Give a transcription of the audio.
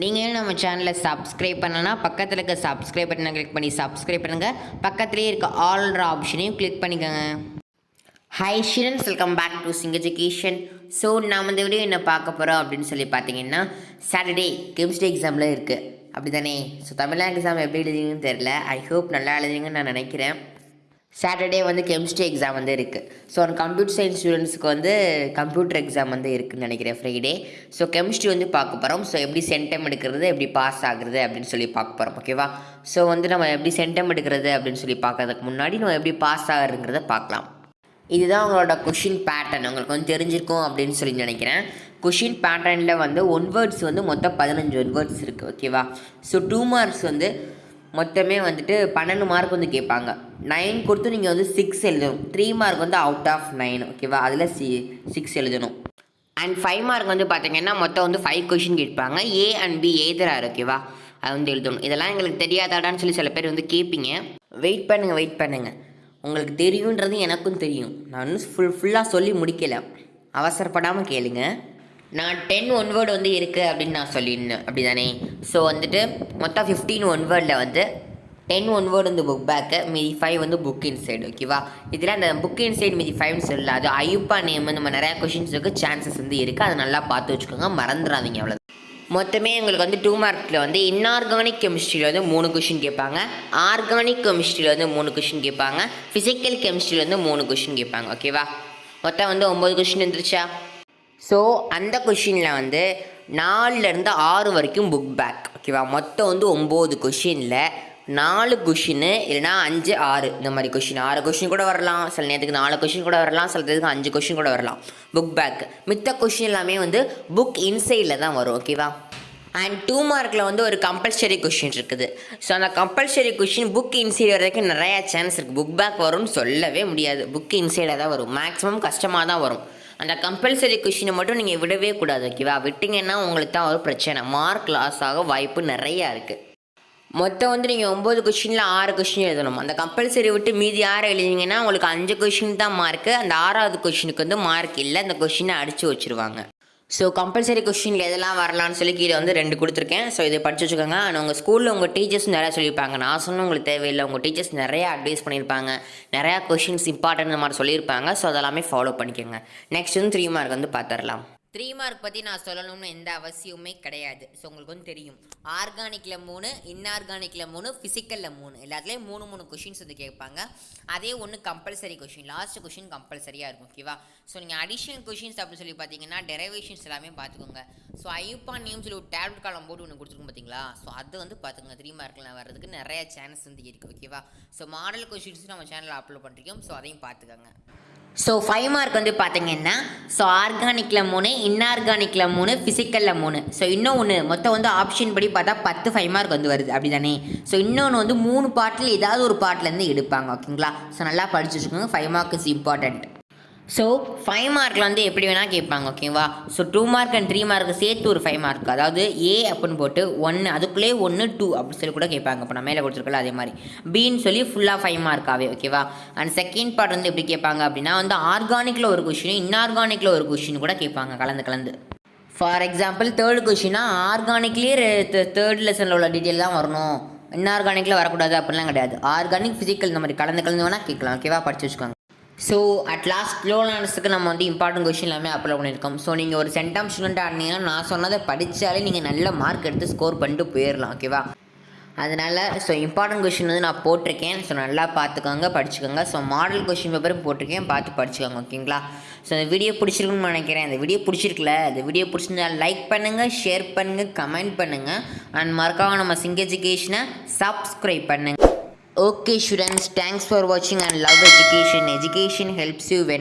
நீங்கள் நம்ம சேனலை சப்ஸ்கிரைப் பண்ணனா பக்கத்தில் இருக்க சப்ஸ்கிரைப் பட்டனை கிளிக் பண்ணி சப்ஸ்கிரைப் பண்ணுங்கள். பக்கத்துலேயே இருக்க ஆல்ற ஆப்ஷனையும் கிளிக் பண்ணிக்கோங்க. Hi students, welcome back to Singh Education. So நாம் இந்த வீடியோ என்ன பார்க்க போகிறோம் அப்படின்னு சொல்லி பார்த்தீங்கன்னா, சாட்டர்டே கெமிஸ்ட்ரி எக்ஸாமில் இருக்குது அப்படி தானே. ஸோ தமிழ்நாடு எக்ஸாம் எப்படி எழுதிங்கன்னு தெரில. ஐ ஹோப் நல்லா எழுதிங்கன்னு நான் நினைக்கிறேன். சாட்டர்டே வந்து கெமிஸ்ட்ரி எக்ஸாம் வந்து இருக்குது. ஸோ கம்ப்யூட்டர் சயின்ஸ் ஸ்டூடெண்ட்ஸ்க்கு வந்து கம்ப்யூட்டர் எக்ஸாம் வந்து இருக்குதுன்னு நினைக்கிறேன் ஃப்ரைடே. ஸோ கெமிஸ்ட்ரி வந்து பார்க்க போகிறோம். ஸோ எப்படி சென்டம் எடுக்கிறது, எப்படி பாஸ் ஆகுறது அப்படின்னு சொல்லி பார்க்க போகிறோம். ஓகேவா? ஸோ வந்து நம்ம எப்படி சென்டம் எடுக்கிறது அப்படின்னு சொல்லி பார்க்கறதுக்கு முன்னாடி நம்ம எப்படி பாஸ் ஆகுறதுங்கிறத பார்க்கலாம். இதுதான் உங்களோட கொஷின் பேட்டர்ன். உங்களுக்கு வந்து தெரிஞ்சிருக்கும் அப்படின்னு சொல்லி நினைக்கிறேன். கொஷின் பேட்டர்னில் வந்து ஒன் வேர்ட்ஸ் வந்து மொத்தம் 15 ஒன் வேர்ட்ஸ் இருக்குது. ஓகேவா? ஸோ 2 மார்க்ஸ் வந்து மொத்தமே வந்துட்டு 12 மார்க் வந்து கேட்பாங்க. 9 கொடுத்து நீங்கள் வந்து 6 எழுதணும். 3 மார்க் வந்து அவுட் ஆஃப் 9. ஓகேவா? அதில் 6 எழுதணும். அண்ட் 5 மார்க் வந்து பார்த்தீங்கன்னா மொத்தம் வந்து 5 கொஷின் கேட்பாங்க. ஏ அண்ட் பி எய்தராக ஓகேவா? அது வந்து எழுதணும். இதெல்லாம் எங்களுக்கு தெரியாதாடான்னு சொல்லி சில பேர் வந்து கேட்பீங்க. வெயிட் பண்ணுங்கள். உங்களுக்கு தெரியுன்றது எனக்கும் தெரியும். நான் இன்னும் ஃபுல்லாக சொல்லி முடிக்கலை. அவசரப்படாமல் கேளுங்க. நான் 10 ஒன் வேர்டு வந்து இருக்குது அப்படின்னு நான் சொல்லியிருந்தேன் அப்படி தானே. ஸோ வந்துட்டு மொத்தம் 15 ஒன் வேர்டில் வந்து 10 ஒன் வேர்டு வந்து புக் பேக்கு, மீதி 5 வந்து புக் இன்சைடு. ஓகேவா? இதில் அந்த புக் இன்சைடு மீதி 5 சொல்லல. அது ஐயூப்பா நேம் நம்ம நிறையா கொஷின்ஸுக்கு சான்சஸ் வந்து இருக்குது. அதை நல்லா பார்த்து வச்சுக்கோங்க, மறந்துடாதீங்க. அவ்வளோ மொத்தமே உங்களுக்கு வந்து 2 மார்க்கில் வந்து இன்ஆர்கானிக் கெமிஸ்ட்ரியில் வந்து 3 கொஷின் கேட்பாங்க, ஆர்கானிக் கெமிஸ்ட்ரியில் வந்து 3 கொஷின் கேட்பாங்க, ஃபிசிக்கல் கெமிஸ்ட்ரியில் வந்து 3 கொஷின் கேட்பாங்க. ஓகேவா? மொத்தம் வந்து 9 கொஷின் இருந்துருச்சா? ஸோ அந்த கொஷினில் வந்து 4லேருந்து 6 வரைக்கும் புக் பேக். ஓகேவா? மொத்தம் வந்து 9 கொஷினில் 4 கொஷின் இல்லைனா 5, 6 இந்த மாதிரி கொஷின். 6 கொஷின் கூட வரலாம், சில நேரத்துக்கு 4 கொஷின் கூட வரலாம், சில நேரத்துக்கு 5 கொஷின் கூட வரலாம் புக் பேக். மித்த கொஷின் எல்லாமே வந்து புக் இன்சைடில் தான் வரும். ஓகேவா? அண்ட் 2 மார்க்கில் வந்து ஒரு கம்பல்சரி கொஷின் இருக்குது. ஸோ அந்த கம்பல்சரி கொஷின் புக் இன்சைடு வரைக்கும் நிறையா சான்ஸ் இருக்குது. புக் பேக் வரும்னு சொல்லவே முடியாது. புக் இன்சைடாக தான் வரும். மேக்ஸிமம் கஷ்டமாக தான் வரும். அந்த கம்பல்சரி கொஷினை மட்டும் நீங்கள் விடவே கூடாது. ஓகேவா? விட்டிங்கன்னா உங்களுக்கு தான் ஒரு பிரச்சனை. மார்க் லாஸ் ஆக வாய்ப்பு நிறையா இருக்குது. மொத்தம் வந்து நீங்கள் 9 கொஷினில் 6 கொஷின் எழுதணும். அந்த கம்பல்சரி விட்டு மீதி 6 எழுதிங்கன்னா உங்களுக்கு 5 கொஷின் தான் மார்க்கு. அந்த 6வது கொஷினுக்கு வந்து மார்க் இல்லை. அந்த கொஷினை அடித்து வச்சுருவாங்க. ஸோ கம்பல்சரி கொஷினில் எதெல்லாம் வரலான்னு சொல்லி கீழே வந்து 2 கொடுத்துருக்கேன். ஸோ இதை படித்து வச்சுக்கோங்க. ஆனால் உங்கள் ஸ்கூலில் உங்கள் டீச்சர்ஸ் நிறையா சொல்லியிருப்பாங்க. நான் சொன்ன உங்களுக்கு தேவையில்லை. உங்கள் டீச்சர்ஸ் நிறையா அட்வைஸ் பண்ணியிருப்பாங்க, நிறையா கொஷின்ஸ் இம்பார்ட்டன்ட் மாதிரி சொல்லியிருப்பாங்க. ஸோ அதெல்லாமே ஃபாலோ பண்ணிக்கோங்க. நெக்ஸ்ட் வந்து 3 மார்க் வந்து பார்த்துடலாம். 3 மார்க் பற்றி நான் சொல்லணும்னு எந்த அவசியமே கிடையாது. ஸோ உங்களுக்கு வந்து தெரியும். ஆர்கானிக்கில் 3, இன்ஆர்கானிக்கில் 3, ஃபிசிக்கலில் 3, எல்லாத்துலேயும் 3 கொஷின்ஸ் வந்து கேட்பாங்க. அதே ஒன்று கம்பல்சரி கொஷின், லாஸ்ட் கொஷின் கம்பல்சரியாக இருக்கும். ஓகேவா? ஸோ நீங்கள் அடிஷனல் கொஷின்ஸ் அப்படின்னு சொல்லி பார்த்தீங்கன்னா டெரைவேஷன்ஸ் எல்லாமே பார்த்துக்கோங்க. ஸோ ஐயூப்பா நேம் சொல்லி ஒரு டேப்லெட் காலம் போட்டு ஒன்று கொடுத்துருக்கோம் பார்த்தீங்களா? ஸோ அது வந்து பார்த்துக்கோங்க. 3 மார்க்கில் வர்றதுக்கு நிறைய சான்ஸ் வந்து இருக்குது. ஓகேவா? ஸோ மாடல் கொஷின்ஸ் நம்ம சேனலில் அப்லோட் பண்ணிருக்கோம். ஸோ அதையும் பார்த்துக்கோங்க. ஸோ 5 மார்க் வந்து பார்த்தீங்கன்னா, ஸோ ஆர்கானிக்கில் 3, இன்ஆர்கானிக்கில் 3, ஃபிசிக்கலில் 3. ஸோ இன்னும் ஒன்று மொத்தம் வந்து ஆப்ஷன் படி பார்த்தா 10 5 மார்க் வந்து வருது அப்படி தானே. ஸோ இன்னொன்று வந்து 3 பார்ட்டில் ஏதாவது ஒரு பார்ட்லேருந்து எடுப்பாங்க. ஓகேங்களா? ஸோ நல்லா படிச்சு வச்சுக்கோங்க. 5 மார்க் இஸ் இம்பார்ட்டண்ட். ஸோ 5 மார்க்கில் வந்து எப்படி வேணால் கேட்பாங்க. ஓகேவா? ஸோ 2 மார்க் அண்ட் 3 மார்க்கு சேர்த்து ஒரு 5 மார்க், அதாவது ஏ அப்படின்னு போட்டு 1 அதுக்குள்ளே 1 2 அப்படி சொல்லி கூட கேட்பாங்க. இப்போ நான் மேலே கொடுத்துருக்கல அதே மாதிரி பின்னு சொல்லி ஃபுல்லாக 5 மார்க்காகவே. ஓகேவா? அண்ட் செகண்ட் பார்ட் வந்து எப்படி கேட்பாங்க அப்படின்னா வந்து ஆர்கானிக்கில் ஒரு கொஷின், இன்ஆர்கானிக்கில் ஒரு கொஷின் கூட கேட்பாங்க கலந்து. ஃபார் எக்ஸாம்பிள் 3rd கொஷினா ஆர்கானிக்லேயே 3rd லெசனில் உள்ள டீட்டெயில் தான் வரணும், இன்ஆர்கானிக்கில் வரக்கூடாது அப்படிலாம் கிடையாது. ஆர்கானிக் ஃபிசிக்கல் இந்த மாதிரி கலந்து வேணால் கேட்கலாம். ஓகேவா? படிச்சு வச்சுக்கோங்க. ஸோ அட் லாஸ்ட் லோனர்ஸுக்கு நம்ம வந்து இம்பார்ட்டன்ட் கொஷின் எல்லாமே அப்லோட் பண்ணியிருக்கோம். ஸோ நீங்கள் ஒரு சென்டம் ஸ்டூடெண்ட்டாக ஆடினீங்கன்னா நான் சொன்னதை படித்தாலே நீங்கள் நல்ல மார்க் எடுத்து ஸ்கோர் பண்ணிட்டு போயிடலாம். ஓகேவா? அதனால் ஸோ இம்பார்ட்டன்ட் கொஷின் வந்து நான் போட்டிருக்கேன். ஸோ நல்லா பார்த்துக்கோங்க, படிச்சுக்கோங்க. ஸோ மாடல் கொஷின் பேப்பரும் போட்டிருக்கேன், பார்த்து படிச்சுக்கோங்க. ஓகேங்களா? ஸோ இந்த வீடியோ பிடிச்சிருக்குன்னு நினைக்கிறேன். இந்த வீடியோ பிடிச்சிருக்கல, இந்த வீடியோ பிடிச்சிருந்தா லைக் பண்ணுங்கள், ஷேர் பண்ணுங்கள், கமெண்ட் பண்ணுங்கள். அண்ட் மறக்காம நம்ம சிங் எஜுகேஷனை சப்ஸ்கிரைப் பண்ணுங்கள். Okay students, thanks for watching and love education. Education helps you when